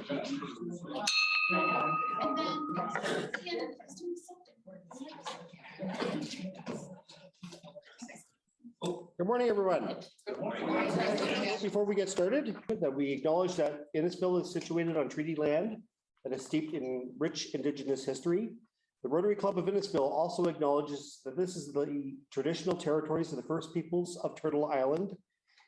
Good morning, everyone. Before we get started, that we acknowledge that Innisfil is situated on treaty land that is steeped in rich Indigenous history. The Rotary Club of Innisfil also acknowledges that this is the traditional territories of the First Peoples of Turtle Island.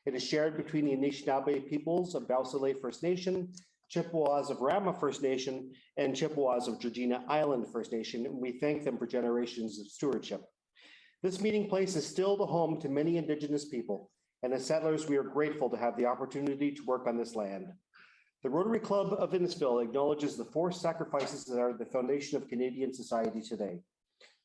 It is shared between the Anishinaabe peoples of Bausilei First Nation, Chippewas of Rama First Nation, and Chippewas of Georgina Island First Nation, and we thank them for generations of stewardship. This meeting place is still the home to many Indigenous people, and as settlers, we are grateful to have the opportunity to work on this land. The Rotary Club of Innisfil acknowledges the forced sacrifices that are the foundation of Canadian society today.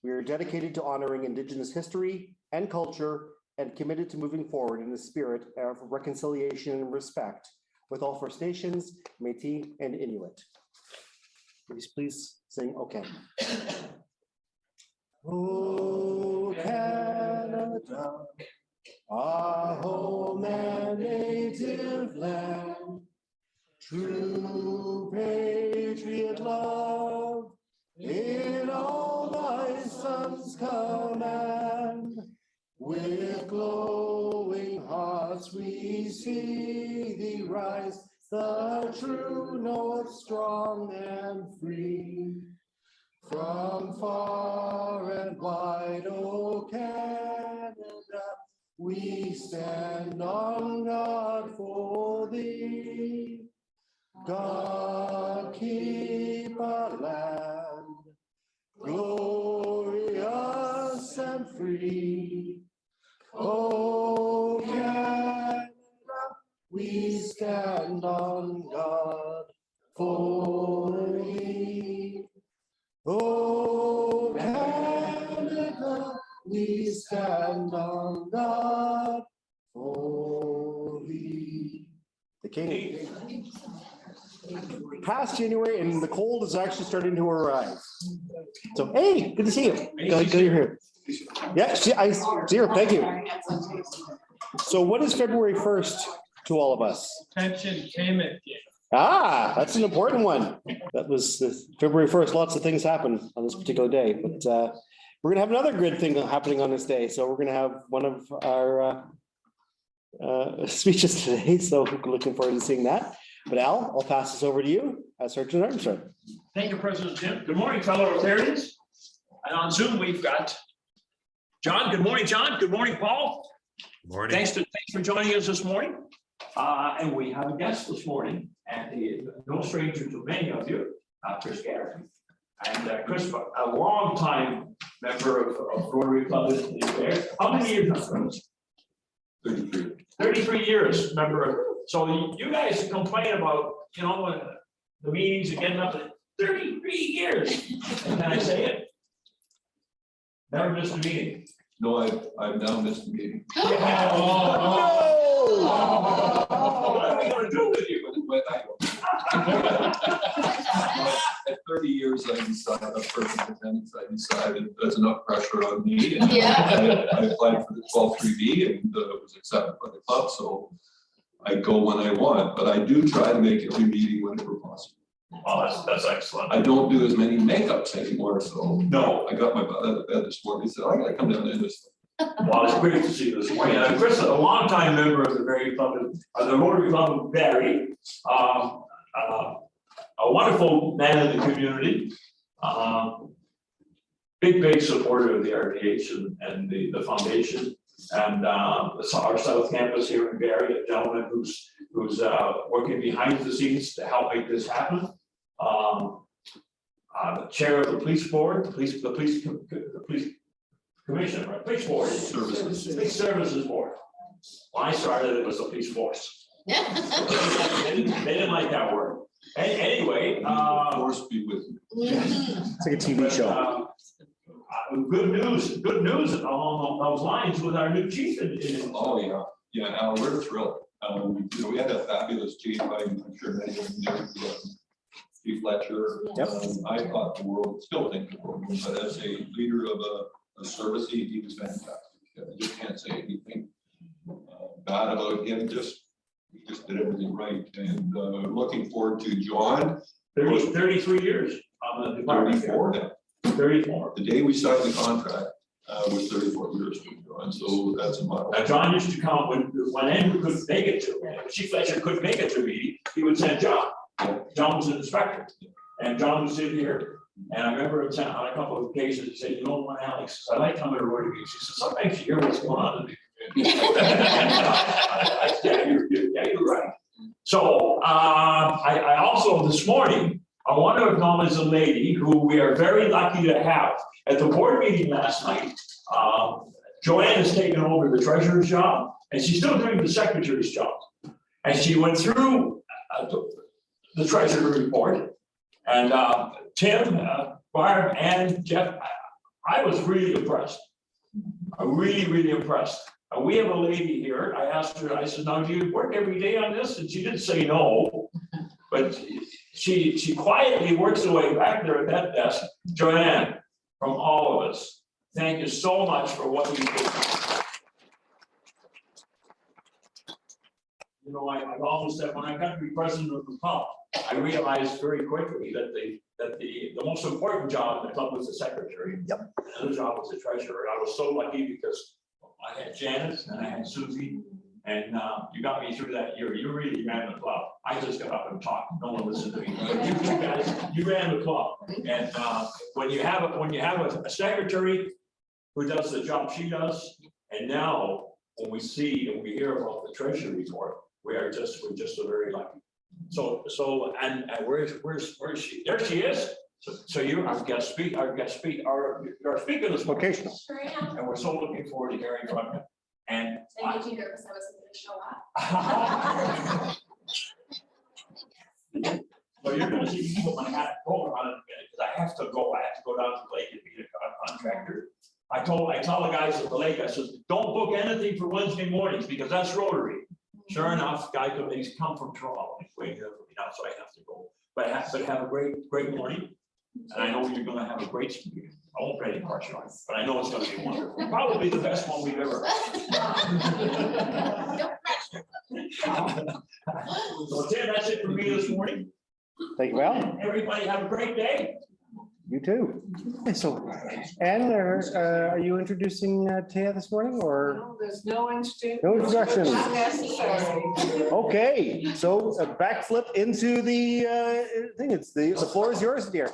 We are dedicated to honoring Indigenous history and culture and committed to moving forward in the spirit of reconciliation and respect with all First Nations, Métis, and Inuit. Please sing "Okay." Oh, Canada, our home and native land, true patriot love, in all thy sons command. With glowing hearts we see thee rise, the true north strong and free. From far and wide, O Canada, we stand on guard for thee. God keep our land glorious and free. O Canada, we stand on guard for thee. Oh, Canada, we stand on guard for thee. The King. Past January, and the cold is actually starting to arrive. So, hey, good to see you. Good you're here. Yeah, I see her. Thank you. So, what is February 1st to all of us? Pension payment. Ah, that's an important one. That was February 1st. Lots of things happen on this particular day, but we're going to have another good thing happening on this day. So we're going to have one of our speeches today. So looking forward to seeing that. But Al, I'll pass this over to you as Sergeant Arms, sir. Thank you, President Jim. Good morning, fellow Rotarians. And on Zoom, we've got John. Good morning, John. Good morning, Paul. Good morning. Thanks for joining us this morning. And we have a guest this morning, and he is no stranger to many of you, Chris Garrity. And Chris, a long time member of Rotary Club is there. How many years now, Chris? 33. 33 years, member. So you guys complain about, the meetings are getting up to 33 years. Can I say it? Never missed a meeting. No, I've now missed a meeting. What are we going to do with you? At 30 years, I decided, a person attendance, I decided there's enough pressure on me. And I applied for the 12-3B and it was accepted by the club. So I go when I want, but I do try to make every meeting whenever possible. Oh, that's excellent. I don't do as many makeups anymore. So no, I got my butt out of bed this morning. Said, I got to come down to this. Well, it's great to see you this morning. And Chris, a longtime member of the Rotary Club, the Rotary Club of Barrie, a wonderful man in the community, big supporter of the RPH and the foundation, and our South Campus here in Barrie, a gentleman who's working behind the scenes to help make this happen. The chair of the police board, the police commission, right? Police board, police services board. When I started, it was the police force. they didn't like that word. Anyway, Force be with you. It's like a TV show. Good news along those lines with our new chief. Oh yeah, Al, we're thrilled. We had a fabulous chief. I'm sure many of you know Chief Fletcher. Yep. I thought the world, still think the world, but as a leader of a service, he was fantastic. I just can't say anything bad about him. Just just did everything right. And looking forward to John. 33 years on the department. 34. Yeah. 34. The day we signed the contract was 34 years with John, so that's a mile. Now, John used to come when Andrew couldn't make it to, when Chief Fletcher couldn't make it to me, he would send John. John was an inspector, and John was in here. And I remember on a couple of occasions, he said, you know what, Alex, I like coming to Rotary meetings. He said, sometimes you hear what's going on in the community. Yeah, you're right. So I also, this morning, I want to acknowledge a lady who we are very lucky to have. At the board meeting last night, Joanne has taken over the treasurer's job, and she's still doing the secretary's job. And she went through the treasurer report, and Tim, Barb, and Jeff, I was really impressed. I'm really impressed. We have a lady here. I asked her, I said, now do you work every day on this? And she didn't say no, but she quietly works away back there at that desk. Joanne, from all of us, thank you so much for what you do. You know, I've almost said when I got to be president of the club, I realized very quickly that the most important job in the club was the secretary. Yep. The other job was the treasurer. And I was so lucky because I had Janice and I had Susie, and you got me through that year. You really ran the club. I just got up and talked. No one listened to me. You guys, you ran the club. And when you have a secretary who does the job she does, and now when we see and we hear about the treasury report, we're just so very lucky. So and where's she? There she is. So you're our guest speaker, our speaker this morning. Vocational. Sure am. And we're so looking forward to hearing from you. And I made you nervous I wasn't going to show up. so you're going to see me put my hat on it because I have to go down to the lake and meet a contractor. I tell the guys at the lake, I said, don't book anything for Wednesday mornings because that's Rotary. Sure enough, guy he's come from Toronto. He's waiting here for me now, so I have to go. But have a great morning. And I know you're going to have a great speaker. I won't put any pressure on it, but I know it's going to be wonderful. Probably the best one we've ever had. No pressure. So Tim, that's it for me this morning. Thank you, Val. Everybody have a great day. You too. Okay, so, Anne, are you introducing Taya this morning, or? No, there's no introduction. No introductions. Not necessary. Okay, so a backflip into the thing. It's the floor is yours, dear.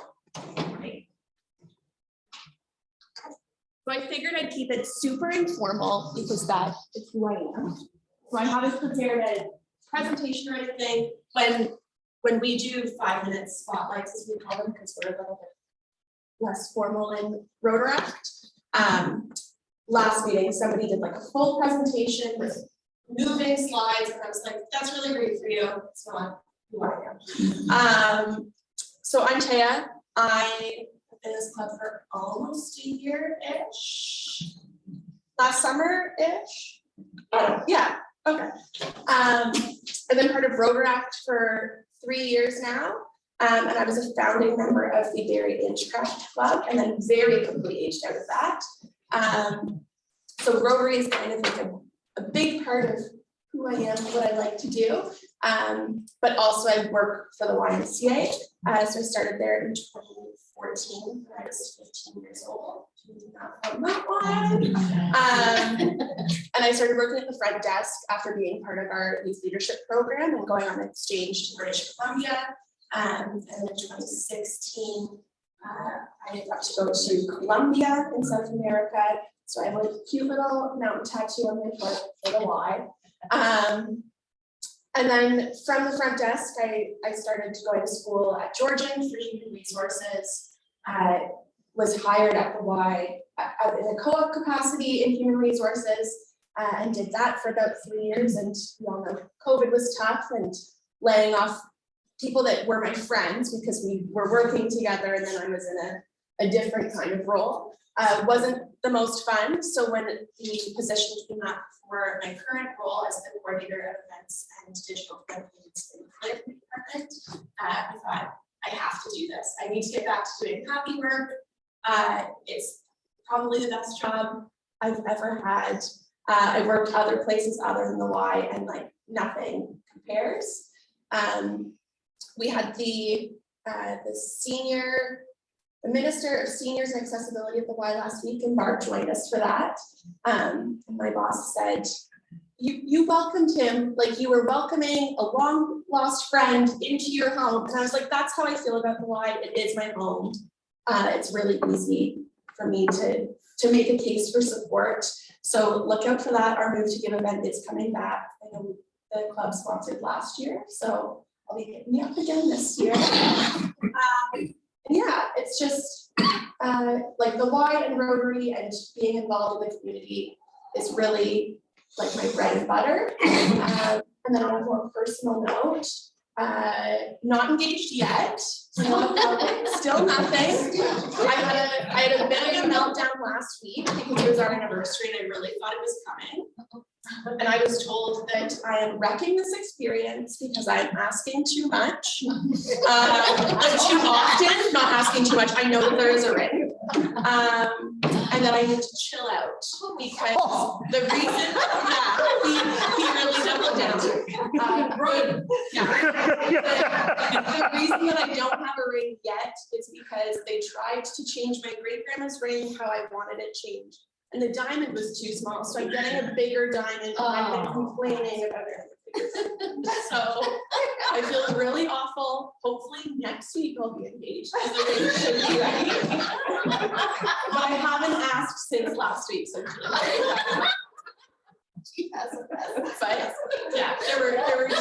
So I figured I'd keep it super informal because that is who I am. So I haven't prepared a presentation or anything. When we do 5-minute spotlights, as we call them, because we're a little bit less formal in Rotary. Last meeting, somebody did like a full presentation with moving slides, and I was like, that's really great for you. It's not who I am. So I'm Taya. I in this club for almost a year-ish. Last summer-ish. Yeah, okay. I've been part of Rotary for 3 years now. And I was a founding member of the Dairy Agecraft Club, and then very quickly aged out of that. So Rotary is kind of like a big part of who I am, what I like to do. But also I work for the YMCA. So I started there in 2014 when I was 15 years old. Not from that one. And I started working at the front desk after being part of our youth leadership program and going on exchange to British Columbia. And in 2016, I got to go to Colombia in South America. So I have a cute little mountain tattoo on my foot for the Y. And then from the front desk, I started going to school at Georgian for human resources. I was hired at the Y in a co-op capacity in human resources and did that for about 3 years. And we all know COVID was tough and laying off people that were my friends because we were working together, and then I was in a different kind of role. Wasn't the most fun. So when the position came up for my current role as the coordinator of events and digital campaigns in the creative department, I thought I have to do this. I need to get back to doing happy work. It's probably the best job I've ever had. I worked other places other than the Y, and like nothing compares. We had the Minister of Seniors and Accessibility of the Y last week, and Barb joined us for that. And my boss said, you welcomed him like you were welcoming a long lost friend into your home. And I was like, that's how I feel about the Y. It is my home. It's really easy for me to make a case for support. So look out for that. Our Move to Give event is coming back. I know the club sponsored last year, so I'll be hitting me up again this year. Yeah, it's just like the Y and Rotary and being involved in the community is really like my bread and butter. And then on a more personal note, not engaged yet, still nothing. I had a bit of a meltdown last week because it was our anniversary and I really thought it was coming. And I was told that I am wrecking this experience because I'm asking too much. Too often, not asking too much. I know that there is a ring. And that I need to chill out because the reason, he really doubled down. The reason that I don't have a ring yet is because they tried to change my great grandma's ring how I wanted it changed. And the diamond was too small, so I'm getting a bigger diamond. I've been complaining about it. So I feel really awful. Hopefully next week I'll be engaged. The ring should be ready. But I haven't asked since last week, so I'm feeling very happy. But yeah, there were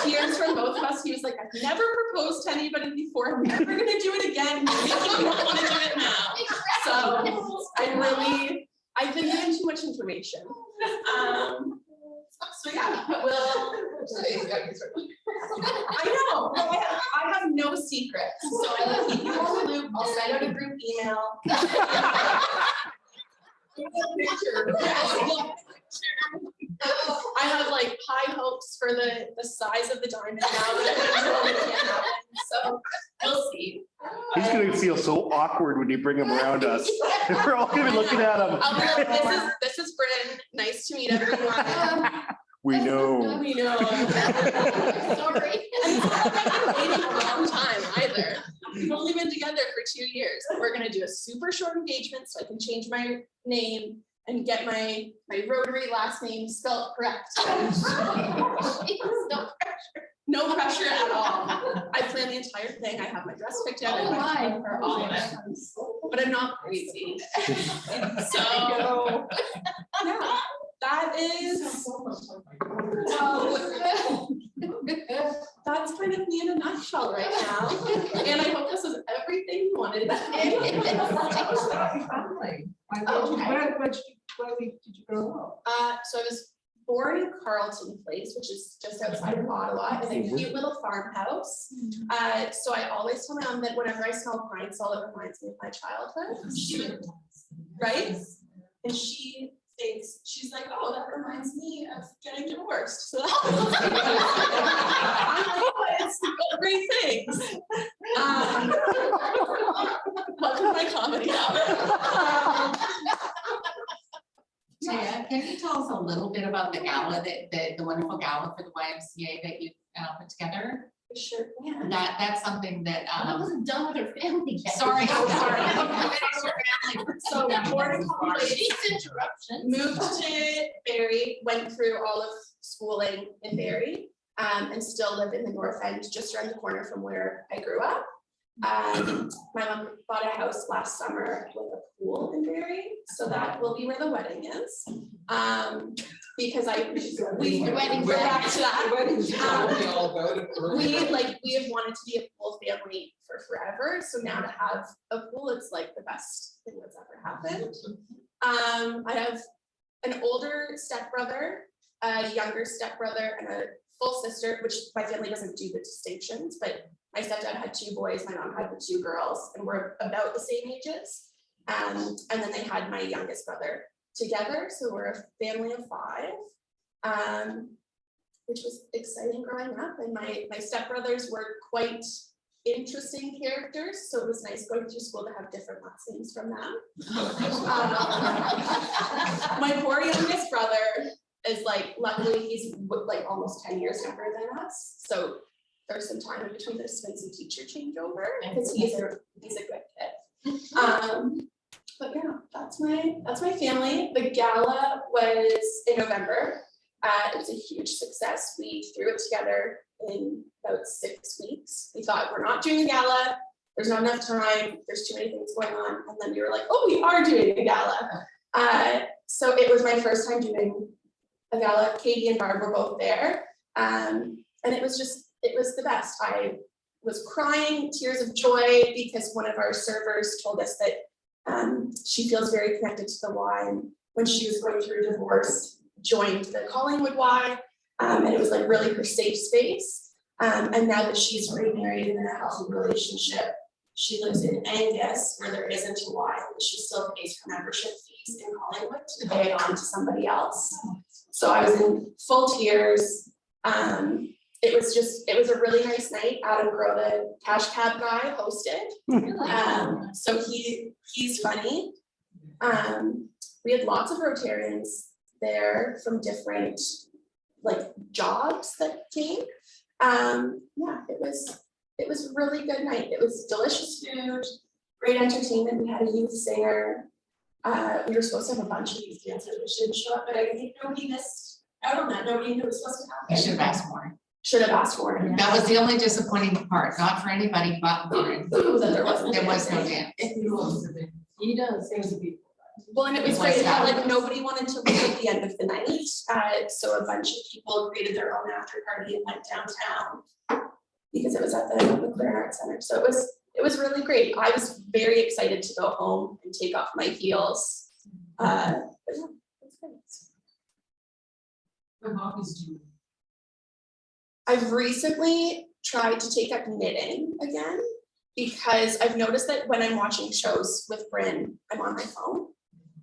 tears from both of us. He was like, I've never proposed to anybody before. I'm never gonna do it again. I don't want to do it now. So I've been given too much information. So yeah, I know, I have no secrets, so I will keep you on the loop. I'll send out a group email. I have like high hopes for the size of the diamond now that it can't happen, so we'll see. He's gonna feel so awkward when you bring him around us. We're all gonna be looking at him. I'll be like, this is Bryn. Nice to meet everyone. We know. We know. Sorry. And it's not like I'm waiting a long time either. We've only been together for 2 years. We're gonna do a super short engagement so I can change my name and get my Rotary last name spelled correct. No pressure at all. I plan the entire thing. I have my dress picked out. For all of it. But I'm not crazy. So yeah, that is. That's kind of me in a nutshell right now. And I hope this is everything you wanted. Where did you grow up? So I was born in Carlton Place, which is just outside of Ottawa, in a cute little farmhouse. So I always tell my mom that whenever I smell pine salt, it reminds me of my childhood. Right? And she thinks, she's like, oh, that reminds me of getting divorced. So I'm like, oh, it's great things. Welcome to my comedy hour. Taya, can you tell us a little bit about the gala, the wonderful gala for the YMCA that you put together? Sure, yeah. That's something that I wasn't done with her family yet. sorry. So born in Interruption. moved to Barrie, went through all of schooling in Barrie, and still live in the North End, just around the corner from where I grew up. My mom bought a house last summer with a pool in Barrie, so that will be where the wedding is. Because we go back to that. We have wanted to be a pool family for forever, so now to have a pool, it's like the best thing that's ever happened. I have an older stepbrother, a younger stepbrother, and a full sister, which my family doesn't do the distinctions, but my stepdad had 2 boys, my mom had the 2 girls, and we're about the same ages. And then they had my youngest brother together, so we're a family of 5, which was exciting growing up. And my stepbrothers were quite interesting characters, so it was nice going through school to have different last names from them. My poor youngest brother is like, luckily he's like almost 10 years younger than us, so there's some time in between this some teacher changeover, because he's a good kid. But yeah, that's my family. The gala was in November. It was a huge success. We threw it together in about 6 weeks. We thought, we're not doing a gala, there's not enough time, there's too many things going on, and then we were like, oh, we are doing a gala. So it was my first time doing a gala. Katie and Barb were both there, and it was the best. I was crying tears of joy because one of our servers told us that she feels very connected to the Y, and when she was going through a divorce, joined the Collingwood Y, and it was like really her safe space. And now that she's remarried in a healthy relationship, she lives in Angus, where there isn't a Y, but she still pays her membership fees in Collingwood to pay it on to somebody else. So I was in full tears. It was a really nice night. Adam Groh, the cash cab guy, hosted. So he's funny. We had lots of Rotarians there from different like jobs that came. Yeah, it was a really good night. It was delicious food, great entertainment. We had a youth singer. We were supposed to have a bunch of youth dancers which didn't show up, but I think nobody missed out on that. Nobody knew it was supposed to happen. You should have asked more. Should have asked for it. That was the only disappointing part, not for anybody but Lauren. There was no dance. He does things to people. Well, and it was great, like nobody wanted to leave at the end of the night, so a bunch of people created their own after party and went downtown because it was at the McClellan Arts Center, so it was really great. I was very excited to go home and take off my heels. But yeah, it was great. What hobbies do you? I've recently tried to take up knitting again because I've noticed that when I'm watching shows with Bryn, I'm on my phone.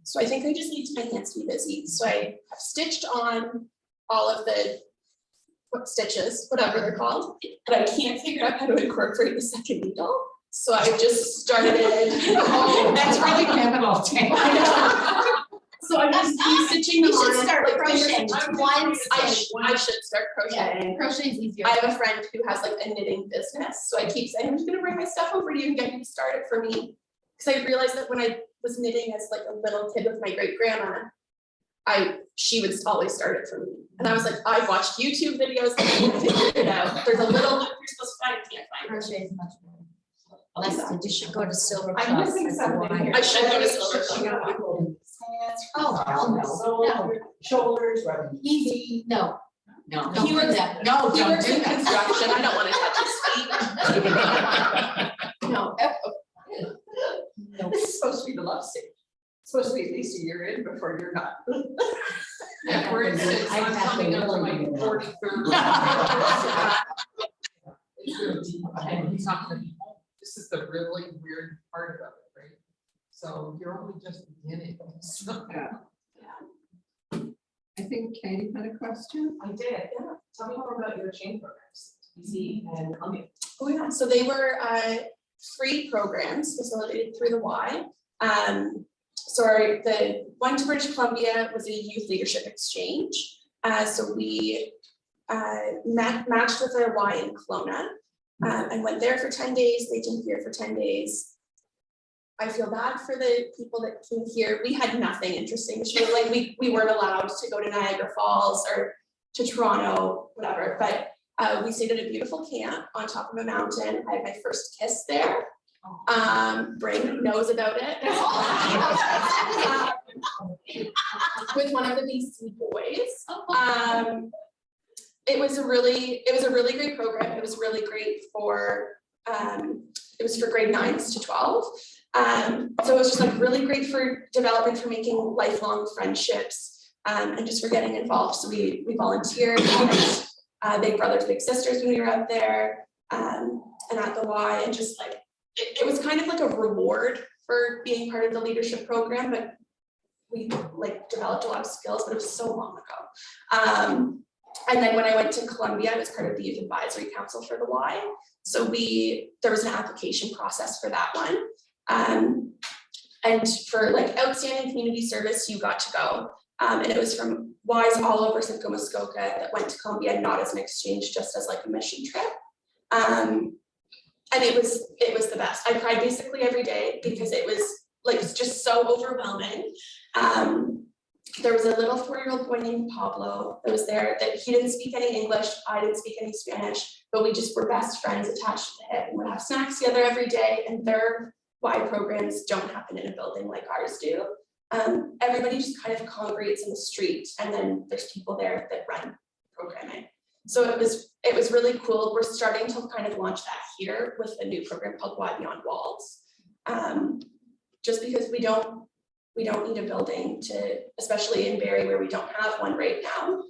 So I think I just need my hands to be busy. So I have stitched on all of the stitches, whatever they're called, but I can't figure out how to incorporate the second needle. So I just started. Oh, that's really pivotal. So I'm just stitching them You should on. start like, crocheting. I should start crocheting. Crochet is easier. I have a friend who has like a knitting business, so I keep saying, I'm just gonna bring my stuff over to you and get you to start it for me. Cause I realized that when I was knitting as like a little kid with my great grandma, she would always start it for me. And I was like, I've watched YouTube videos, I can't figure it out. There's a little loop you're supposed to find, can't find it. Crochet is much better. Less, You should go to Silver I'm Cross. missing something. I should go to Silver Cross. Oh, hell no. Shoulders, rubbing. Easy, no. No, He don't do works- that. No, He don't works do in that. construction, I don't wanna touch his feet. No. This is supposed to be the love stage. It's supposed to be at least a year in before you're not. Yeah, for instance, I'm coming up to my 43rd. And he's not gonna be home. This is the really weird part of it, right? So you're only just beginning. So- I think Katie had a question. I did, yeah. Tell me more about your chain programs, BC and Columbia. Oh yeah, so they were free programs facilitated through the Y. So the one to British Columbia was a youth leadership exchange. So we matched with a Y in Kelowna and went there for 10 days, they came here for 10 days. I feel bad for the people that came here. We had nothing interesting to show, like we weren't allowed to go to Niagara Falls or to Toronto, whatever, but we stayed at a beautiful camp on top of a mountain. I had my first kiss there. Bryn knows about it. With one of the BC boys. It was a really great program. It was really great for, it was for grade 9s to 12. So it was just like really great for development, for making lifelong friendships, and just for getting involved. So we volunteered, Big Brothers Big Sisters when we were out there, and at the Y, and just like it was kind of like a reward for being part of the leadership program, but we like developed a lot of skills, but it was so long ago. And then when I went to Columbia, I was part of the Youth Advisory Council for the Y. So there was an application process for that one. And for like outstanding community service, you got to go. And it was from Ys all over Simcoe Muskoka that went to Columbia, not as an exchange, just as like a mission trip. And it was the best. I cried basically every day because it was like just so overwhelming. There was a little 4-year-old boy named Pablo that was there, that he didn't speak any English, I didn't speak any Spanish, but we just were best friends attached to the hip and would have snacks together every day, and their Y programs don't happen in a building like ours do. Everybody just kind of congregates in the street, and then there's people there that run programming. So it was really cool. We're starting to kind of launch that here with a new program called Y Beyond Walls. Just because we don't need a building to, especially in Barrie where we don't have one right now.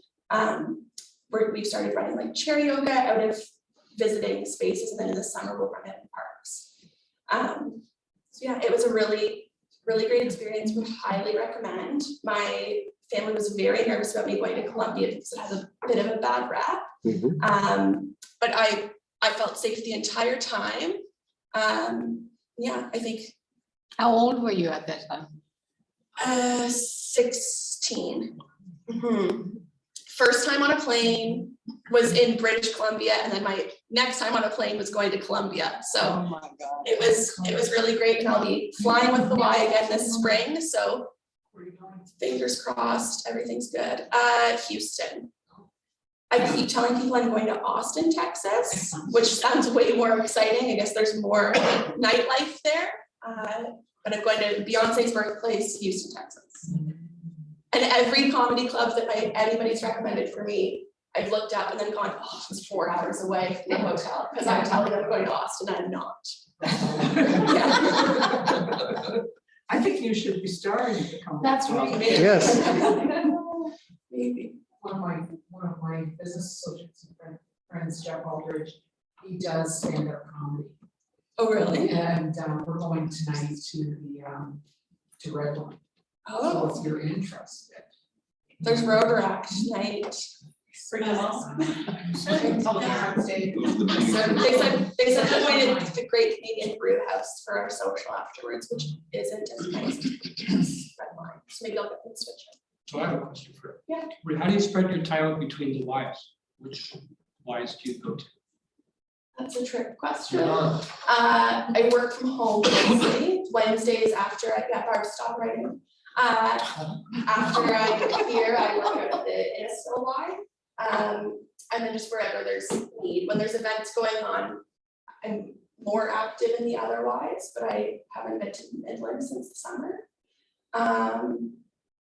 We've started running like chair yoga out of visiting spaces, and then in the summer we'll run it in parks. So yeah, it was a really great experience. Would highly recommend. My family was very nervous about me going to Columbia because it has a bit of a bad rap. But I felt safe the entire time. Yeah, I think. How old were you at that time? 16. First time on a plane was in British Columbia, and then my next time on a plane was going to Columbia. So Oh my God. it was really great, and I'll be flying with the Y again this spring. So fingers crossed, everything's good. Houston. I keep telling people I'm going to Austin, Texas, which sounds way more exciting. I guess there's more nightlife there. But I'm going to Beyonce's birthplace, Houston, Texas. And every comedy club that anybody's recommended for me, I've looked up and then gone, oh, it's 4 hours away from the hotel, because I'm telling them I'm going to Austin, and I'm not. Yeah. I think you should be starring in the company. That's right. Yes. Maybe. One of my business associates and friends, Jeff Aldridge, he does stand-up comedy. Oh, really? And we're going tonight to the to Redline. So Oh, if you're interested. there's Rotary tonight. Bring them all. Those are the big- They said they're going to the Great Canadian Brew House for our social afterwards, which isn't as nice as Redline. So maybe I'll get them switched. So I have a question for you. Yeah. How do you spread your time out between the Ys? Which Ys do you go to? That's a trick question. I work from home Wednesdays after I get Barb, stop writing. After I get here, I work out at the Innisfil Y. And then just wherever there's need. When there's events going on, I'm more active in the other Ys, but I haven't been to Midland since the summer.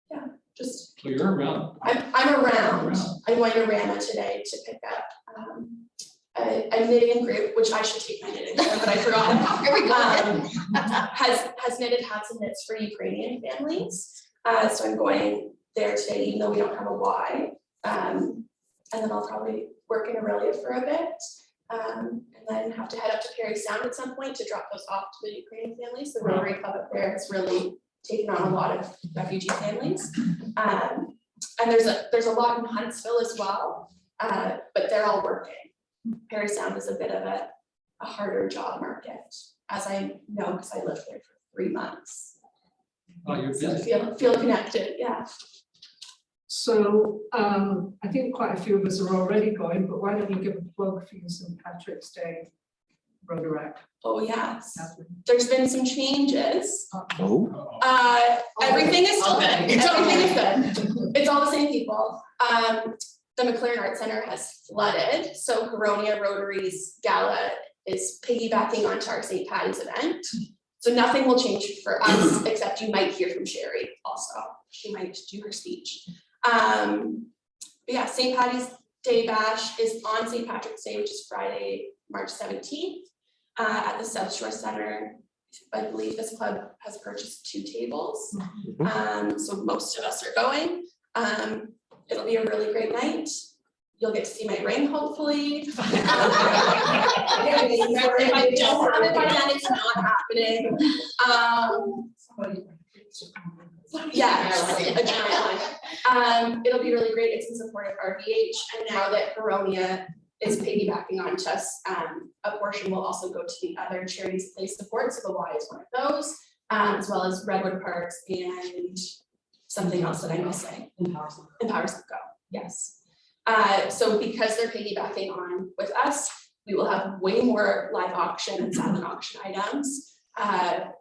Yeah, just. So you're around. I'm around. I'm going to Rama today to pick up a knitting group, which I should take my knitting group, but I forgot. Here we go. Has knitted hats and knits for Ukrainian families. So I'm going there today, even though we don't have a Y. And then I'll probably work in Aurelia for a bit. And then have to head up to Perry Sound at some point to drop those off to the Ukrainian families. The Rotary Club up there has really taken on a lot of refugee families. And there's a lot in Huntsville as well, but they're all working. Perry Sound is a bit of a harder job market, as I know because I lived there for 3 months. Oh, you're So busy. feel connected, yeah. So I think quite a few of us are already going, but why don't you give a plug for your St. Patrick's Day Rotaract? Oh, yes. There's been some changes. Oh. Everything is still good. It's Everything is good. It's all the same people. The McClellan Art Center has flooded, so Huronia Rotary's gala is piggybacking onto our St. Patty's event. So nothing will change for us, except you might hear from Sherry also. She might do her speech. But yeah, St. Patty's Day Bash is on St. Patrick's Day, which is Friday, March 17th, at the South Shore Center. I believe this club has purchased 2 tables. So most of us are going. It'll be a really great night. You'll get to see my ring, hopefully. If I don't have it by then, it's not happening. Yes, a giant one. It'll be really great. It's in support of RVH, and now that Huronia is piggybacking onto us, a portion will also go to the other charities they support. So the Y is one of those, as well as Redwood Parks and something else that I'm missing. Empowers Them Go, yes. So because they're piggybacking on with us, we will have way more live auction and silent auction items. I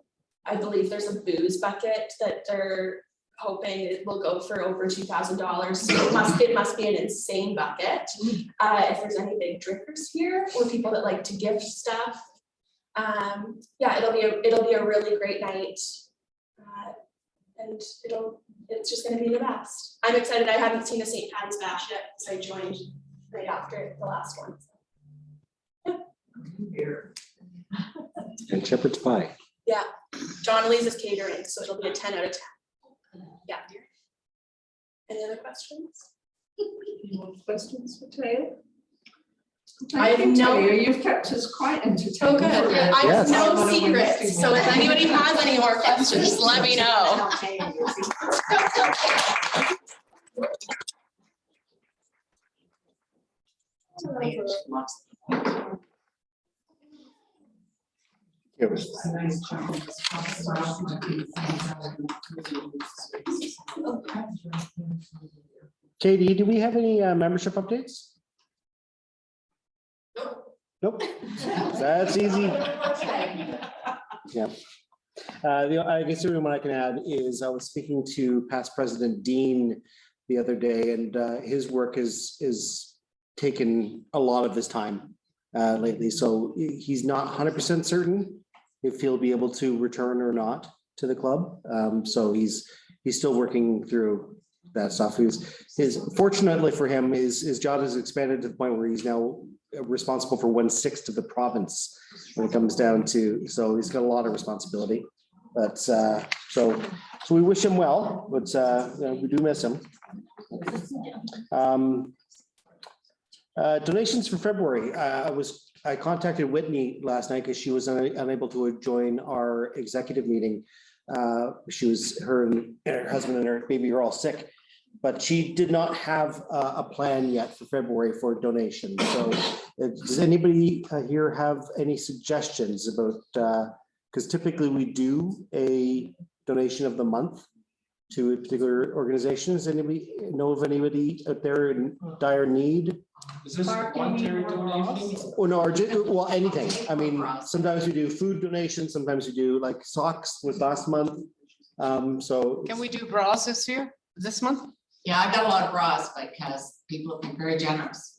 believe there's a booze bucket that they're hoping it will go for over $2,000. So it must be an insane bucket. If there's any big drinkers here or people that like to gift stuff. Yeah, it'll be a really great night. And it's just gonna be the best. I'm excited. I haven't seen a St. Patty's Bash yet, so I joined right after the last one. And shepherd's pie. Yeah, John Lee's is catering, so it'll be a 10 out of 10. Yeah. Any other questions? Any more questions for Taya? I have no- Taya, you've kept us quite entertained. Oh, good. Yeah, I have Yes. no secrets. So if anybody has any more questions, let me know. Katie, do we have any membership updates? Nope. That's easy. Yeah. I guess the only one I can add is I was speaking to past President Dean the other day, and his work is taken a lot of his time lately. So he's not 100% certain if he'll be able to return or not to the club. So he's still working through that stuff. Fortunately for him, his job has expanded to the point where he's now responsible for 1/6 of the province when it comes down to, so he's got a lot of responsibility. But so we wish him well, but we do miss him. Donations for February. I contacted Whitney last night because she was unable to join our executive meeting. Her and her husband and her baby are all sick, but she did not have a plan yet for February for donations. So does anybody here have any suggestions about, because typically we do a donation of the month to a particular organization. Does anybody know of anybody out there in dire need? Is this voluntary donation? Oh, no, well, anything. I mean, sometimes we do food donations, sometimes we do like socks was last month. So. Can we do bras this month? Yeah, I've got a lot of bras because people have been very generous.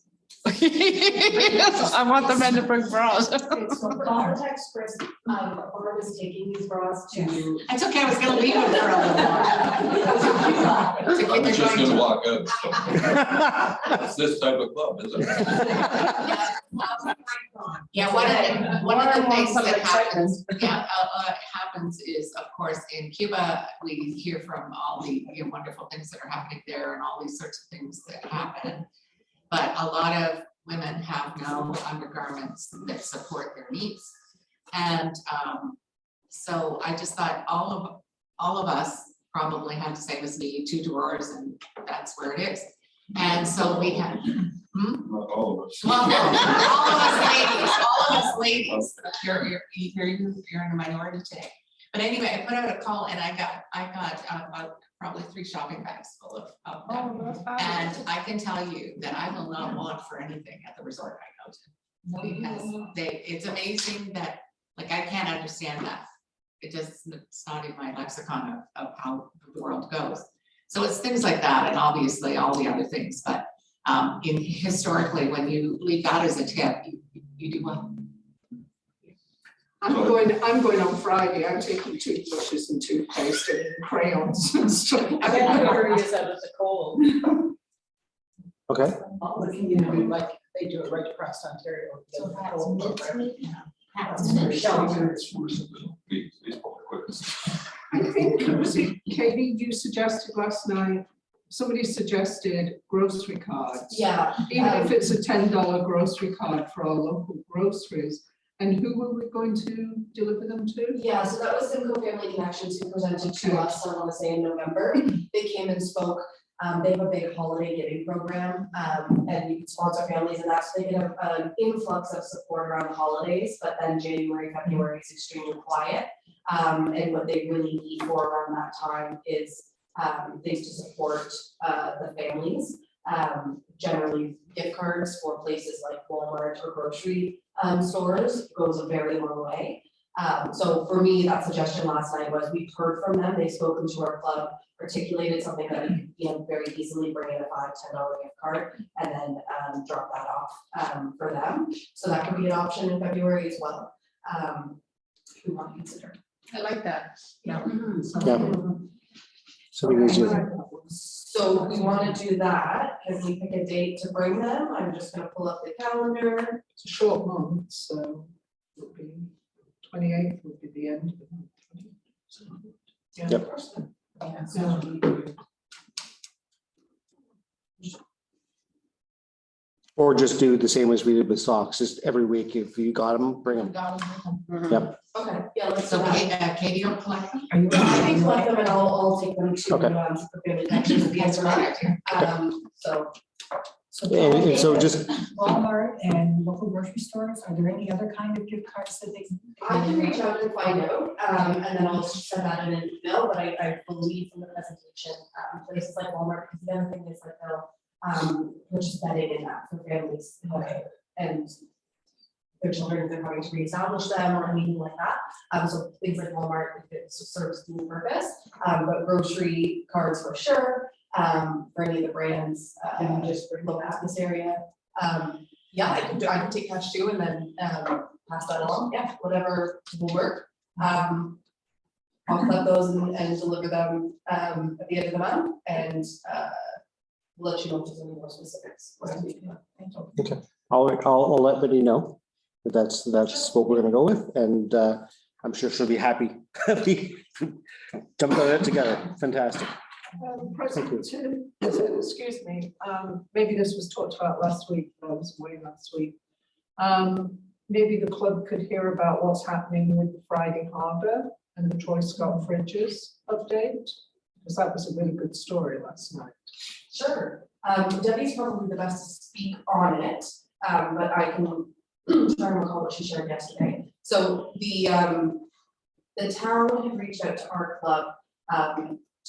I want the men to bring bras. Okay, so context, Chris, Barb is taking these bras to. It's okay, I was gonna leave them for a little while. I was just gonna walk out. It's this type of club, isn't it? Yeah, one of the things that happens is, of course, in Cuba, we hear from all the wonderful things that are happening there and all these sorts of things that happen. But a lot of women have no undergarments that support their needs. And so I just thought all of us probably have the same as me, 2 drawers, and that's where it is. And so we have, Not all of us. well, all of us ladies, you're in a minority today. But anyway, I put out a call and I got probably 3 shopping bags full of them. And I can tell you that I will not want for anything at the resort I go to. Because it's amazing that, like, I can't understand that. It's not in my lexicon of how the world goes. So it's things like that, and obviously all the other things, but historically, when you leave that as a tip, you do well. I'm going on Friday. I'm taking toothbrushes and toothpaste and crayons and stuff. I bet the hurry is out of the cold. Okay. Like they do it right across Ontario. So that's mint. I think, was it Katie, you suggested last night, somebody suggested grocery cards. Yeah. Even if it's a $10 grocery card for our local groceries. And who were we going to deliver them to? Yeah, so that was Simcoe Family Connections who presented to us, I want to say in November. They came and spoke. They have a big holiday giving program, and you can sponsor families, and that's, they get an influx of support around the holidays, but then January, February is extremely quiet. And what they really need for around that time is things to support the families. Generally gift cards for places like Walmart or grocery stores goes a very long way. So for me, that suggestion last night was we've heard from them, they've spoken to our club, articulated something that we could, very easily bring in a $5-10 gift card and then drop that off for them. So that could be an option in February as well. If we want to consider. I like that. Yeah. Yeah. Something easier. So we want to do that. Can we pick a date to bring them? I'm just gonna pull up the calendar. It's a short month, so it would be 28th would be the end. Yeah. Yep. Or just do the same as we did with socks, just every week, if you got them, bring them. Yep. Okay, yeah, let's do So that. Katie will collect them? Are you? I can collect them and I'll take them to Okay. the family connections at the end of the night. So And so just, Walmart and local grocery stores, are there any other kind of gift cards that they? I can reach out and find out, and then I'll send that in an email, but I believe from the presentation, places like Walmart, because the other thing is like they'll, purchase bedding and that for families. And their children, if they're going to reestablish them or anything like that. So things like Walmart, if it serves dual purpose, but grocery cards for sure, for any of the brands, and just look at this area. Yeah, I can take cash too and then, pass that along, yeah, whatever will work. I'll collect those and deliver them, at the end of the month and, let you know if there's any more specifics. okay, I'll let Vinnie know that that's what we're gonna go with, and I'm sure she'll be happy. We jumped on it together, fantastic. President Tim, excuse me, maybe this was talked about last week, but I was away last week. Maybe the club could hear about what's happening with the Friday Harbour and the Troy Scott Fridges update, because that was a really good story last night. Sure, Debbie's probably the best to speak on it, but I can try and recall what she shared yesterday. So the town had reached out to our club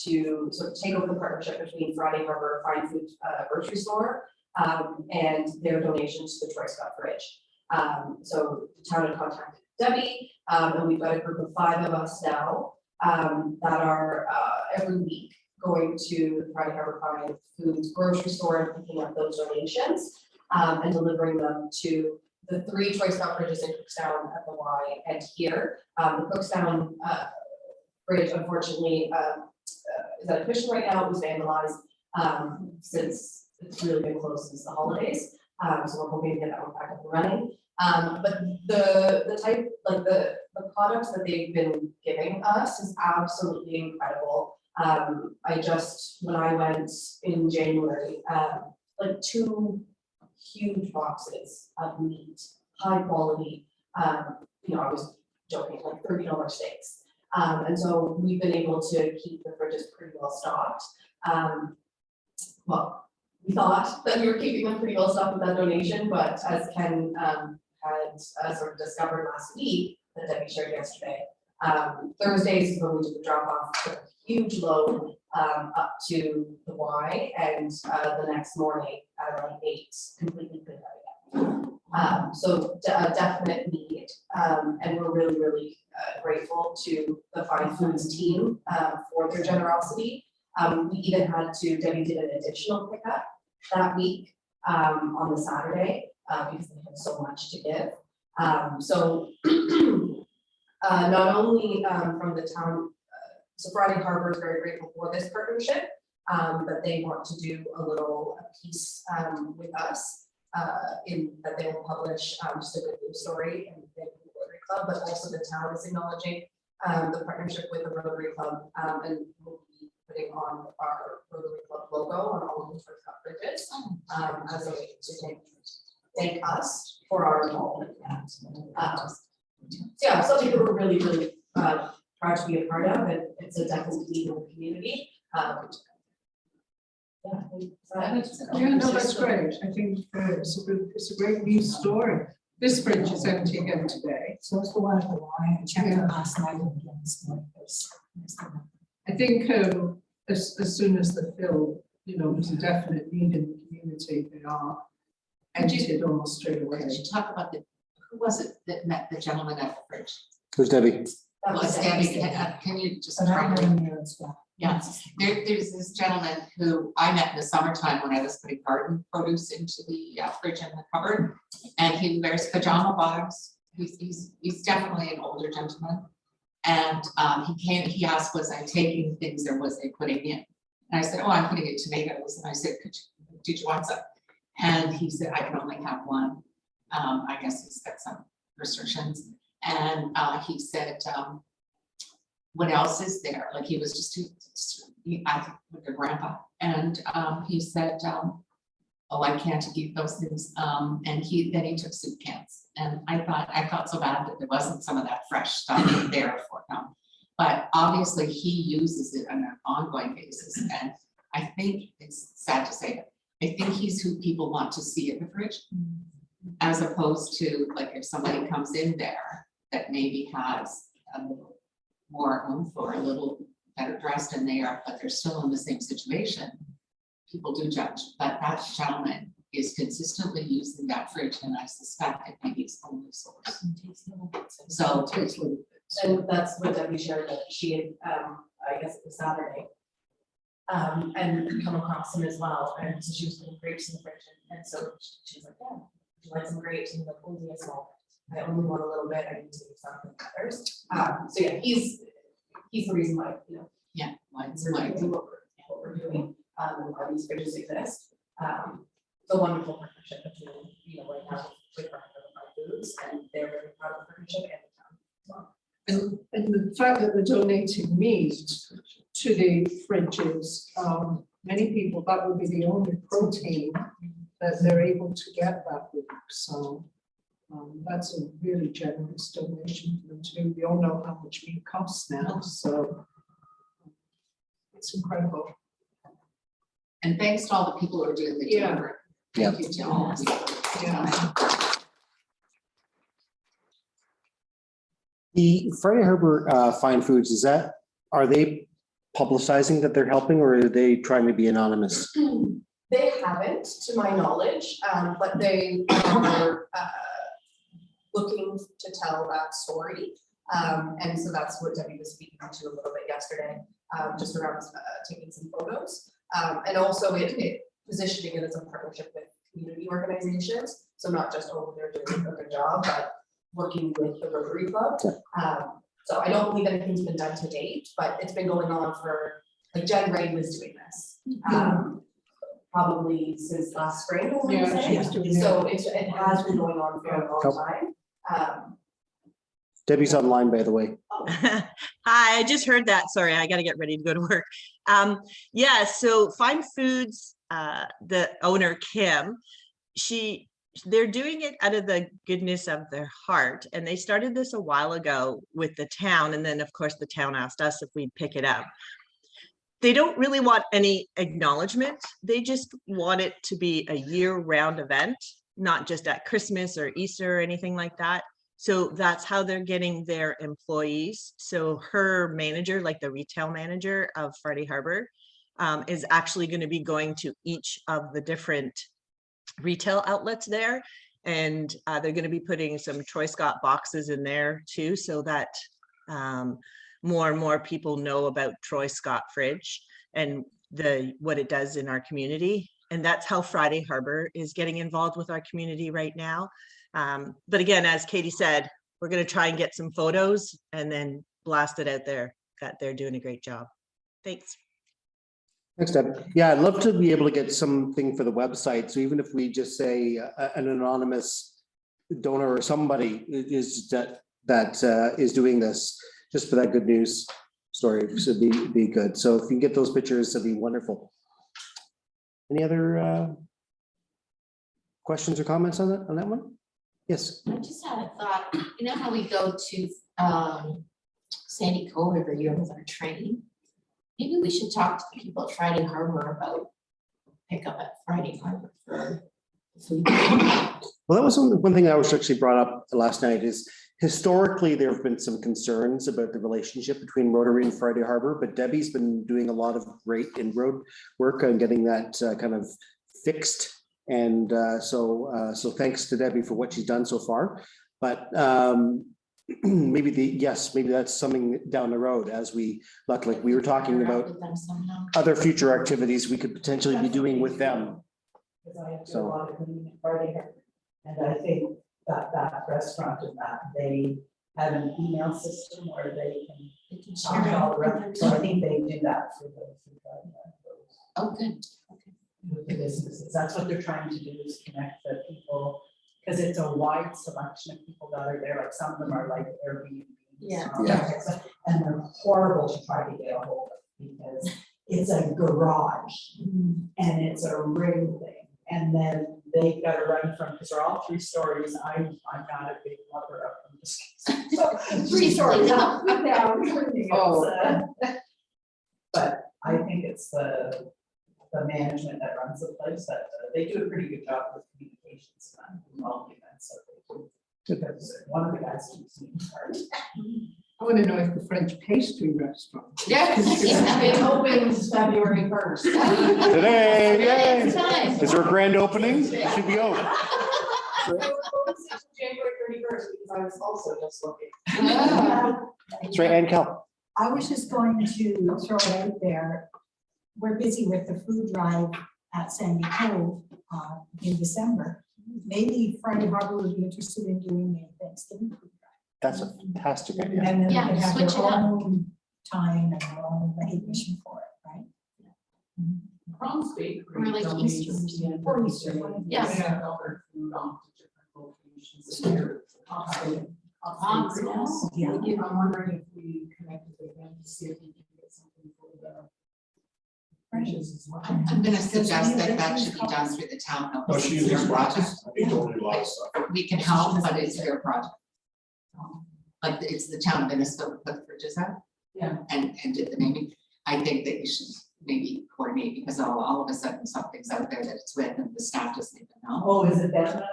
to sort of take over the partnership between Friday Harbor Fine Food Grocery Store and their donations to the Troy Scott Fridge. So the town had contacted Debbie, and we've got a group of 5 of us now that are every week going to the Friday Harbor Fine Foods Grocery Store and picking up those donations and delivering them to the 3 Troy Scott Fridges in Cookstown at the Y and here. The Cookstown fridge, unfortunately, is at a cushion right now. It was vandalized since it's really been closed since the holidays. So we're hoping to get that one back up and running. But the type, like the products that they've been giving us is absolutely incredible. When I went in January, like 2 huge boxes of meat, high quality, I was joking, like $30 steaks. And so we've been able to keep the fridges pretty well stocked. Well, we thought that we were keeping them pretty well stocked with that donation, but as Ken had sort of discovered last week, that Debbie shared yesterday, Thursdays is when we did the drop off, took a huge load up to the Y, and the next morning at around 8, completely cleared out again. So a definite need, and we're really, really grateful to the Fine Foods team for their generosity. We even had Debbie did an additional pickup that week on the Saturday because they had so much to give. So not only from the town, so Friday Harbor is very grateful for this partnership, but they want to do a little piece with us in that they will publish just a good news story and the Rotary Club, but also the town is acknowledging the partnership with the Rotary Club, and we'll be putting on our Rotary Club logo on all of the Troy Scott Fridges as a way to thank us for our involvement in that. So yeah, something that we're really, really proud to be a part of, and it's a definite need in the community. Yeah, no, that's great. I think it's a great news story. This fridge is empty again today. So it's the one at the Y, I checked it last night again, so it's. I think as soon as they're filled, there's a definite need in the community, they are emptied almost straight away. Did you talk about who was it that met the gentleman at the bridge? Who's Debbie? That was Debbie, Debbie. can you just? And I'm in there as well. Yeah, there's this gentleman who I met in the summertime when I was putting garden produce into the fridge in the cupboard. And he wears pajama bottoms. He's definitely an older gentleman. And he asked, was I taking things or was I putting in? And I said, oh, I'm putting in tomatoes. And I said, did you want some? And he said, I can only have one. I guess he's got some restrictions. And he said, what else is there? Like he was I think like a grandpa. And he said, oh, I can't eat those things. And then he took soup cans. And I felt so bad that there wasn't some of that fresh stuff there for him. But obviously he uses it on an ongoing basis. And I think it's sad to say, I think he's who people want to see in the fridge. As opposed to like if somebody comes in there that maybe has a little more oomph or a little better dressed than they are, but they're still in the same situation. People do judge, but that gentleman is consistently using that fridge, and I suspect it may be his only source. So, And that's what Debbie shared, that she had, I guess it was Saturday. And come across him as well, and so she was putting grapes in the fridge, and so she's like, yeah, would you like some grapes? And he's like, oh, yes, small. I only want a little bit, I need to do something for others. So yeah, he's the reason why, yeah, we're doing what we're doing, and why these fridges exist. It's a wonderful partnership between, right now, with our foods, and they're very proud of the partnership and the town as well. And the fact that they're donating meat to the fridges, many people, that would be the only protein that they're able to get that week. So that's a really generous donation for them too. We all know how much meat costs now, so it's incredible. and thanks to all the people who are doing the Yeah. delivery. Thank you to all. Yeah. The Friday Harbor Fine Foods, are they publicizing that they're helping, or are they trying to be anonymous? They haven't, to my knowledge, but they are looking to tell that story. And so that's what Debbie was speaking to a little bit yesterday, just around taking some photos. And also it positioning it as a partnership with community organizations. So not just, oh, they're doing a good job, but working with the Rotary Club. So I don't believe anything's been done to date, but it's been going on for, like Jen Ray was doing this. Probably since last spring, I wanna Yeah, say. she was doing So it has been going on for a long time. Debbie's online, by the way. Hi, I just heard that. Sorry, I got to get ready to go to work. Yeah, so Fine Foods, the owner, Kim, they're doing it out of the goodness of their heart. And they started this a while ago with the town. And then, of course, the town asked us if we'd pick it up. They don't really want any acknowledgement. They just want it to be a year-round event, not just at Christmas or Easter or anything like that. So that's how they're getting their employees. So her manager, like the retail manager of Friday Harbor, is actually going to be going to each of the different retail outlets there. And they're going to be putting some Troy Scott boxes in there too, so that more and more people know about Troy Scott Fridge and what it does in our community. And that's how Friday Harbor is getting involved with our community right now. But again, as Katie said, we're going to try and get some photos and then blast it out there that they're doing a great job. Thanks. Thanks, Deb. Yeah, I'd love to be able to get something for the website. So even if we just say an anonymous donor or somebody is that is doing this, just for that good news story, should be good. So if you can get those pictures, it'd be wonderful. Any other questions or comments on that one? Yes. I just had a thought, you know how we go to Sandy Cove every year with our train? Maybe we should talk to the people at Friday Harbor about pickup at Friday Harbor for food. Well, that was one thing I was actually brought up last night is historically, there have been some concerns about the relationship between Rotary and Friday Harbor, but Debbie's been doing a lot of great inroad work on getting that kind of fixed. And so thanks to Debbie for what she's done so far. But maybe maybe that's something down the road as we, like we were talking about other future activities we could potentially be doing with them. Because I do a lot of meeting at Friday Harbor, and I think that restaurant and that, they have an email system where they can share all the records. So I think they do that for the Friday Harbor. Oh, good. With the businesses, that's what they're trying to do, is connect the people, because it's a wide selection of people that are there, like some of them are like Airbnb. Yeah. And they're horrible to try to get a hold of, because it's a garage and it's a ring thing, and then they gotta run from, because they're all 3 stories, I'm not a big lover of them. So 3 stories up, down. But I think it's the management that runs the place that they do a pretty good job with communications and all the events that they do. Because one of the guys keeps me hard. I want to know if the French pastry restaurant. It opens February 1st. Today, yay! It's time. Is there a grand opening? It should be open. January 31st, because I was also just looking. That's right, Ann Cal. I was just going to throw it out there. We're busy with the food drive at Sandy Cove in December. Maybe Friday Harbor would be interested in doing a Thanksgiving food drive. That's a fantastic idea. And then they Yeah, could have switch their it up. own time and their own recognition for it, right? Browns Bakery. Or like donates Easter or something. for Easter, Easter. Yeah. They have other food on to different locations. Here. Yeah. I'm wondering if we connected with them to see if we can get something for the franchises as well. I'm gonna suggest that should be done through the town. though, because it's their project. We can help, but it's their project. Like, it's the town of Innisfil that put the bridges out. Yeah. And did the naming. I think that you should maybe coordinate, because all of a sudden something's out there that it's with and the staff doesn't even know. Oh, is it that?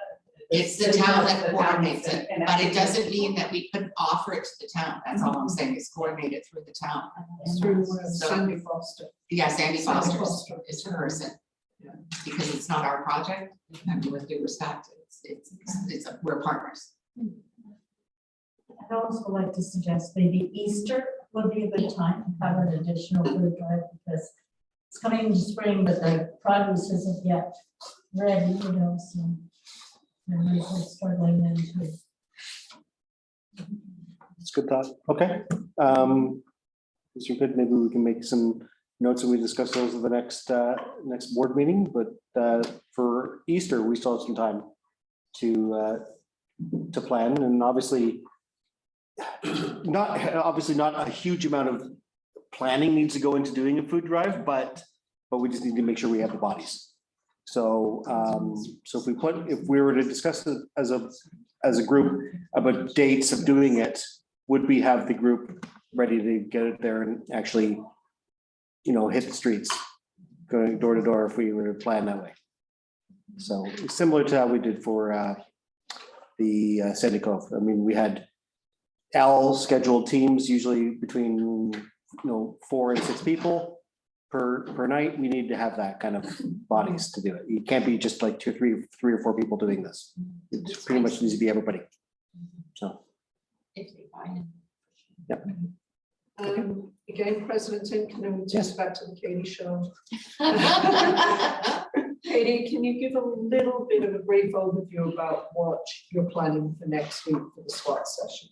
It's the town that The town coordinates it, and but it doesn't mean that we couldn't offer it to the town. That's all I'm saying, is coordinate it through the town. Through So- Sandy Foster. Yeah, Sandy Sandy Foster Foster. is the person. Yeah. Because it's not our project, and with due respect, we're partners. I'd also like to suggest maybe Easter would be a good time to have an additional food drive, because it's coming into spring, but the produce isn't yet ready, you know, so. Everybody's struggling then too. It's a good thought. Okay. Mr. Pitt, maybe we can make some notes and we discuss those at the next board meeting, but for Easter, we still have some time to plan, and obviously not a huge amount of planning needs to go into doing a food drive, but we just need to make sure we have the bodies. So if we were to discuss it as a group about dates of doing it, would we have the group ready to get it there and actually, hit the streets, going door to door if we were to plan that way? So similar to how we did for the Sandy Cove. I mean, we had scheduled teams, usually between 4 and 6 people per night. We need to have that kind of bodies to do it. You can't be just like 3 or 4 people doing this. It pretty much needs to be everybody. So. Yep. Again, President Tim, can I Yes. back to the Katie show? Katie, can you give a little bit of a brief overview about what you're planning for next week for the SWAT session?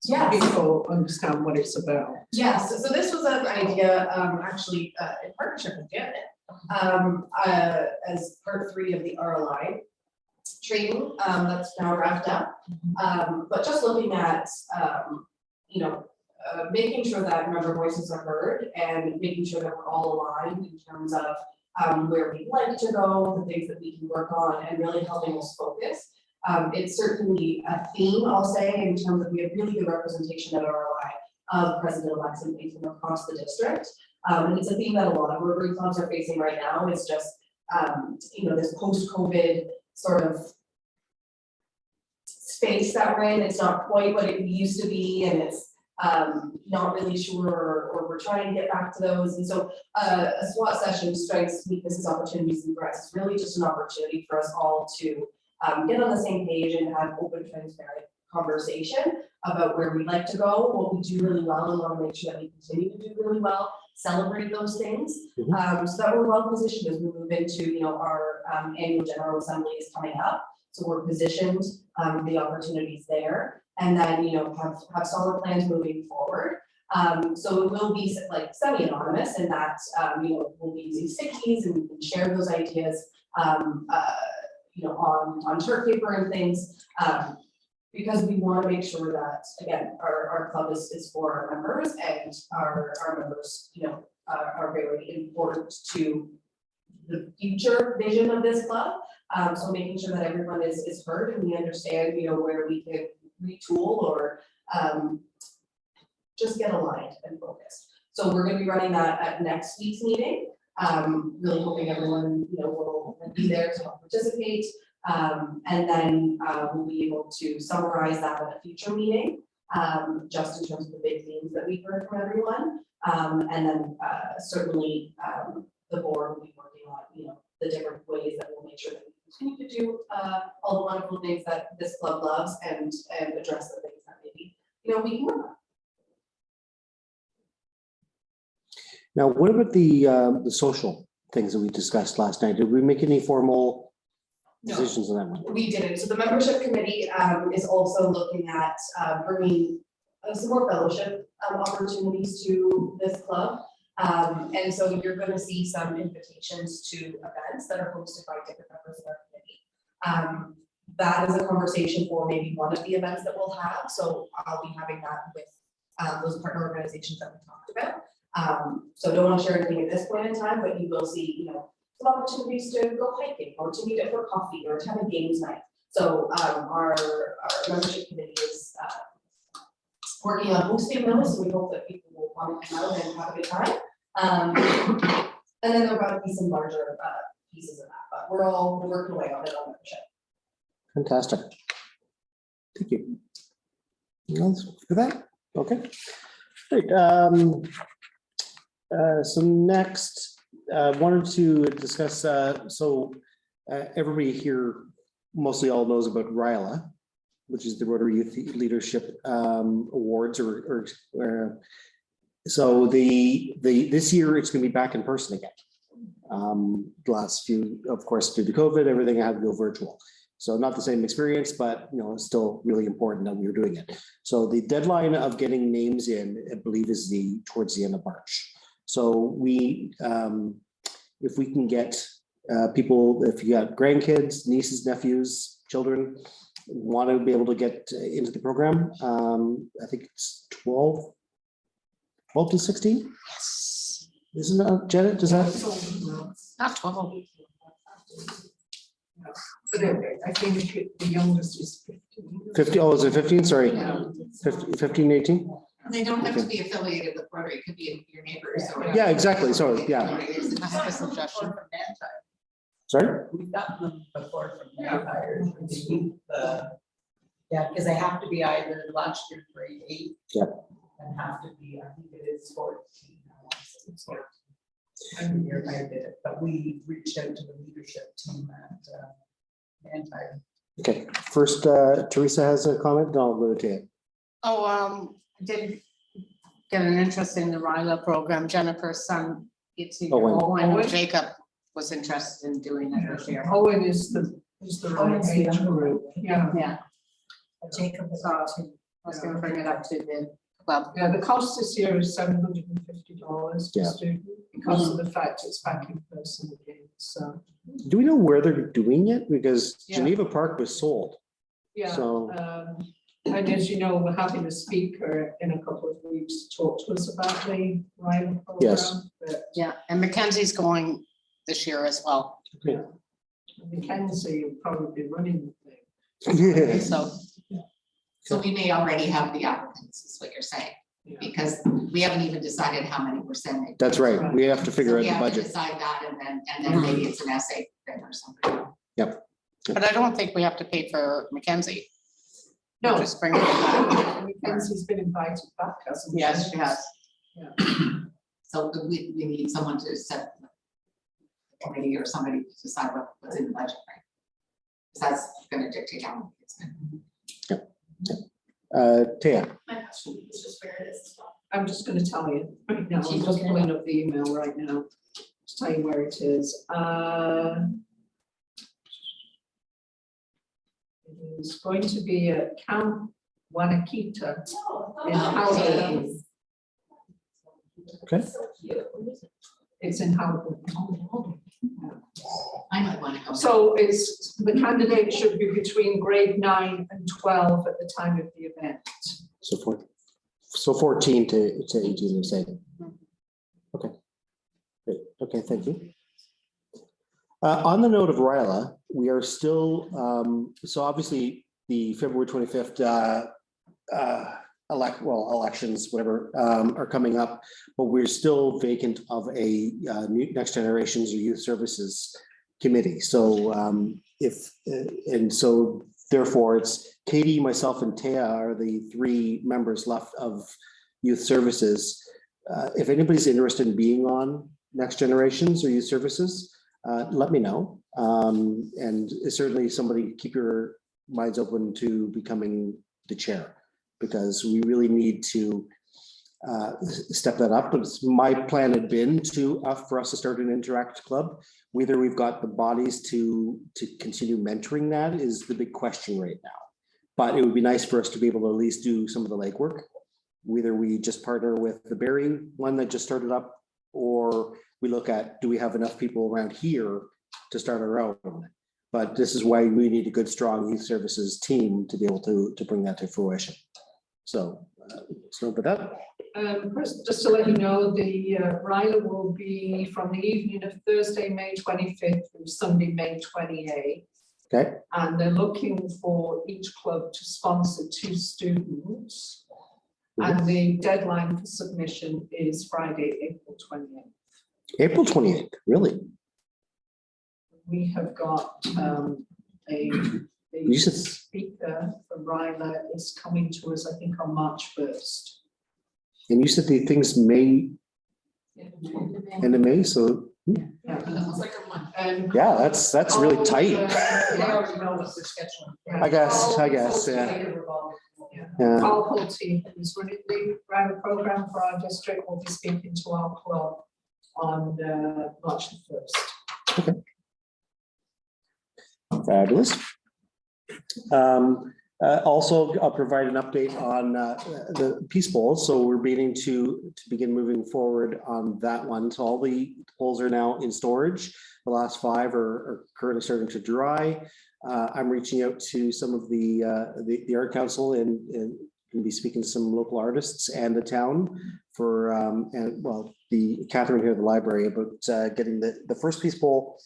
So Yes. people understand what it's about. Yes, so this was an idea, actually, in partnership with Janet, as part 3 of the RLI training, that's now wrapped up. But just looking at, making sure that member voices are heard and making sure that we're all aligned in terms of where we'd like to go, the things that we can work on, and really helping us focus. It's certainly a theme, I'll say, in terms of we have really good representation at RLI of president-elects and things from across the district. And it's a theme that a lot of Rotary clubs are facing right now. It's just, this post-COVID sort of space that we're in. It's not quite what it used to be, and it's not really sure, or we're trying to get back to those. And so a SWOT session, strengths, weaknesses, opportunities, and threats, is really just an opportunity for us all to get on the same page and have open, transparent conversation about where we'd like to go, what we do really well, and want to make sure that we continue to do really well, celebrate those things. So that we're well positioned as we move into, you know, our annual general assembly is coming up. So we're positioned, the opportunities there, and then, you know, have solid plans moving forward. So it will be like semi-anonymous in that, you know, we'll be using stickies and we can share those ideas, you know, on chart paper and things, because we want to make sure that, again, our club is for our members, and our members, you know, are very important to the future vision of this club. So making sure that everyone is heard and we understand, you know, where we can retool or just get aligned and focused. So we're going to be running that at next week's meeting. Really hoping everyone, you know, will be there to help participate. And then we'll be able to summarize that at a future meeting, just in terms of the big themes that we've heard from everyone. And then certainly the board will be working on, you know, the different ways that we'll make sure that we continue to do all the wonderful things that this club loves, and address the things that maybe, you know, we can work on. Now, what about the social things that we discussed last night? Did we make any formal decisions on that one? We didn't. So the membership committee is also looking at bringing some more fellowship opportunities to this club. And so you're going to see some invitations to events that are hosted by different members of our committee. That is a conversation for maybe one of the events that we'll have. So I'll be having that with those partner organizations that we talked about. So don't want to share anything at this point in time, but you will see, you know, some opportunities to go hiking or to meet up for coffee or to have a games night. So our membership committee is working on hosting those, so we hope that people will want to come out and have a good time. And then there are about to be some larger pieces of that, but we're working away on it on membership. Fantastic. Thank you. Anything else for that? Okay. Great. So next, wanted to discuss, everybody here mostly all knows about RILA, which is the Rotary Youth Leadership Awards, so this year it's going to be back in person again. The last few, of course, due to COVID, everything had to go virtual. So not the same experience, but you know, it's still really important that we were doing it. So the deadline of getting names in, I believe, is towards the end of March. So we, if we can get people, if you got grandkids, nieces, nephews, children, want to be able to get into the program, I think it's 12 to 16. Yes. Isn't that, Janet? Does that? Not 12. But I think the youngest is 15. 50. Oh, is it 15? Sorry, Yeah. 15, 18. They don't have to be affiliated with Rotary, it could be your neighbors. Or Yeah, exactly. So yeah. I have a suggestion. Sorry. We've gotten them before from vampires. Yeah, because they have to be either last year grade 8. Yeah. And have to be, I think it is 14. It's 14. Every year I did it, but we reached out to the leadership team at Vampire. Okay. First, Teresa has a comment. Then I'll go to it. Oh, did get an interest in the RILA program. Jennifer's son, it's Owen Jacob was interested in doing it this year. Owen is the right age group. Yeah. Yeah. Jacob was I was going to bring it up to the club. Yeah, the cost this year is $750 per Yeah. student because of the fact it's back in person again. So Do we know where they're doing it? Because Yeah. Geneva Park was sold. yeah. So And as you know, we're having a speaker in a couple of weeks to talk to us about the RILA program. Yes. But Yeah, and Mackenzie's going this year as well. Mackenzie will probably be running the thing. So we may already have the applicants, is what you're saying, Yeah. because we haven't even decided how many we're sending. That's right. We have to So figure we out have the to budget. decide that, and then maybe it's an essay thing or something. But I don't think we have to pay for Mackenzie. No. Just bring it back. Mackenzie's been invited back, hasn't she? Yes, she has. So we need someone to set the committee or somebody to decide what's in the budget, right? 'Cause that's gonna dictate how many it's gonna. Taya, My question is just where it is. I'm just gonna tell you right now, I'm just pulling up the email right now, to tell you where it is. It is going to be at Camp Wanakita in Howard. okay, It's in Howard. I might wanna go. So it's, the candidate should be between grade 9 and 12 at the time of the event. so 14 to 18, you're saying? Okay, great, okay, thank you. On the note of RILA, we are still, so obviously the February 25th elections, whatever, are coming up, but we're still vacant of a Next Generations or Youth Services Committee. So and so therefore it's Katie, myself, and Taya are the 3 members left of Youth Services. If anybody's interested in being on Next Generations or Youth Services, let me know. And certainly somebody keep your minds open to becoming the chair, because we really need to step that up. But my plan had been for us to start an Interact Club. Whether we've got the bodies to continue mentoring that is the big question right now. But it would be nice for us to be able to at least do some of the legwork. Whether we just partner with the Barrie one that just started up, or we look at, do we have enough people around here to start our own? But this is why we need a good, strong youth services team to be able to bring that to fruition. So, with that. Chris, just to let you know, the RILA will be from the evening of Thursday, May 25th through Sunday, May 28th. Okay. And they're looking for each club to sponsor 2 students. And the deadline for submission is Friday, April 28th. April 28th, really? We have got You said- speaker from RILA is coming to us, I think, on March 1st. And you said the things May, end of May, so It's like a month. And yeah, that's really tight. They already know what's their schedule. I guess, yeah. Yeah. Carl Pulte, who's running the RILA program for our district, will be speaking to our club on March 1st. Okay. Fabulous. Also, I'll provide an update on the Peace Bowl. So we're beginning to begin moving forward on that one. So all the polls are now in storage. The last 5 are currently starting to dry. I'm reaching out to some of the Art Council and going to be speaking to some local artists and the town for the Catherine here at the library about getting the first Peace Bowl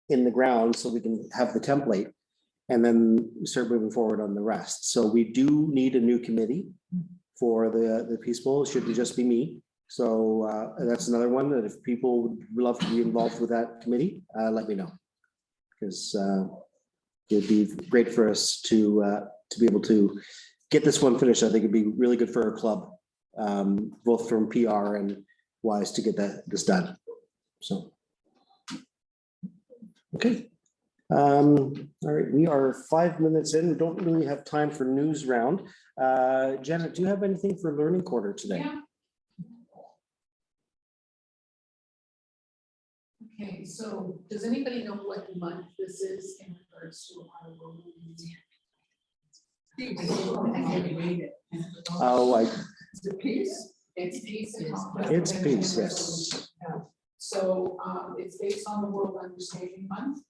in the ground so we can have the template and then start moving forward on the rest. So we do need a new committee for the Peace Bowl. It should just be me. So that's another one that if people would love to be involved with that committee, let me know. Because it'd be great for us to be able to get this one finished. I think it'd be really good for our club, both from PR and wise to get this done. So, okay. All right, we are 5 minutes in. We don't really have time for news round. Janet, do you have anything for Learning Quarter today? Yeah. Okay, so does anybody know what month this is in regards to our road? Oh, Is it peace? It's peace. it's peace, yes. So it's based on the World Understanding Month.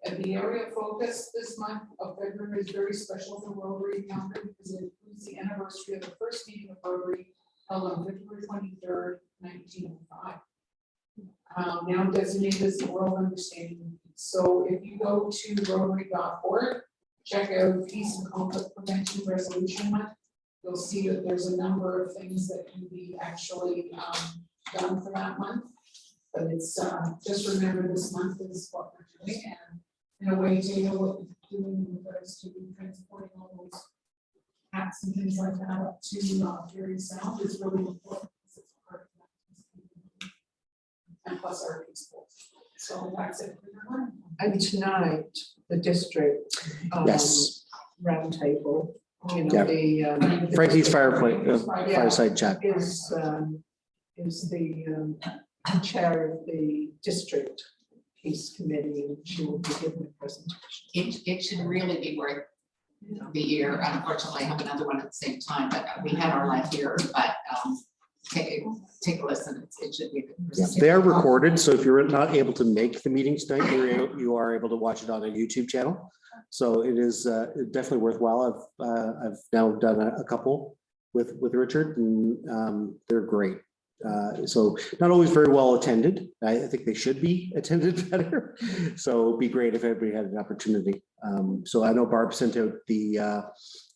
And the area of focus this month of February is very special for Rotary County because it includes the anniversary of the first meeting of Rotary held on February 23rd, 1905. Now designated as the World Understanding Month. So if you go to rotary.org, check out Peace and Conflict Prevention Resolution Month, you'll see that there's a number of things that can be actually done for that month. But it's just remember this month is what we're doing, and in a way, Jada, what we're doing in regards to transporting all those snacks and things like that up to Dairy Sound is really important. Because it's part of that. And plus our people. So that's it. And tonight, the district. Yes. Roundtable, you Yeah. know, the. Frankie's fireside chat. Is the chair of the district peace committee, and she will be giving a presentation. It should really be worth the year. Unfortunately, I have another one at the same time, but we had our live here, but take a listen. It should be. Yeah, they are recorded, so if you're not able to make the meeting tonight, you are able to watch it on a YouTube channel. So it is definitely worthwhile. I've now done a couple with Richard, and they're great. So not always very well attended. I think they should be attended better. So it'd be great if everybody had an opportunity. So I know Barb sent out the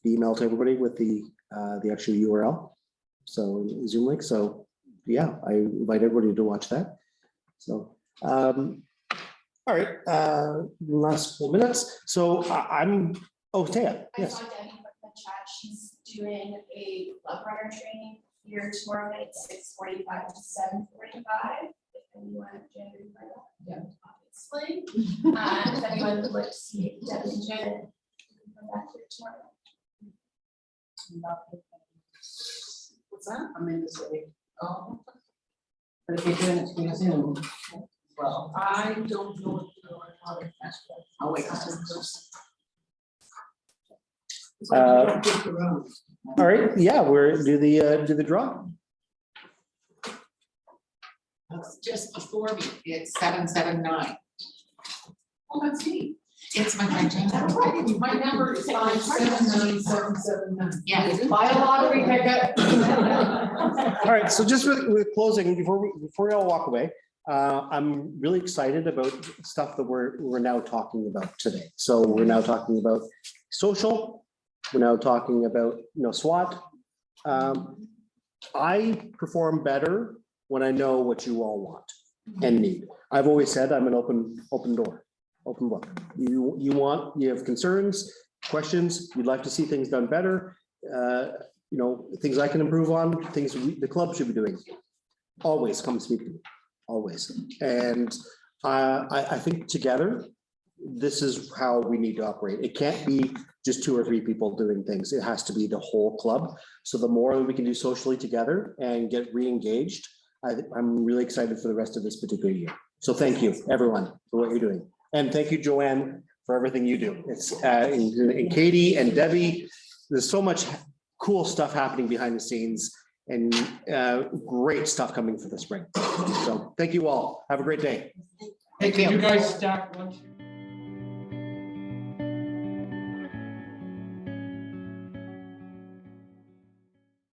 email to everybody with the actual URL. So Zoom link. So yeah, I invite everybody to watch that. So all right, last 4 minutes. So Taya, I yes. saw Debbie put in the chat, she's doing a club runner training here tomorrow night, 6:45 to 7:45. If anyone, Janet, obviously. If anyone would like to see Debbie and Janet, come back here tomorrow. What's that? I'm in the city. Oh, But if you're doing it through Zoom, well, I don't know if you know how to. I'll wait. All right, yeah, we're do the draw. It's just before me. It's 779. Oh, that's me. It's my friend James. My number is 5797779. Yeah. Buy a lottery ticket. All right, so just with closing, before we all walk away, I'm really excited about stuff that we're now talking about today. So we're now talking about social. We're now talking about SWAT. I perform better when I know what you all want and need. I've always said I'm an open door, open book. You have concerns, questions. You'd like to see things done better. Things I can improve on, things the club should be doing. Always come speak to me, always. And I think together, this is how we need to operate. It can't be just 2 or 3 people doing things. It has to be the whole club. So the more that we can do socially together and get re-engaged, I'm really excited for the rest of this particular year. So thank you, everyone, for what you're doing. And thank you, Joanne, for everything you do. It's and Katie and Debbie, there's so much cool stuff happening behind the scenes and great stuff coming for the spring. So thank you all. Have a great day. Hey, can you guys stack lunch?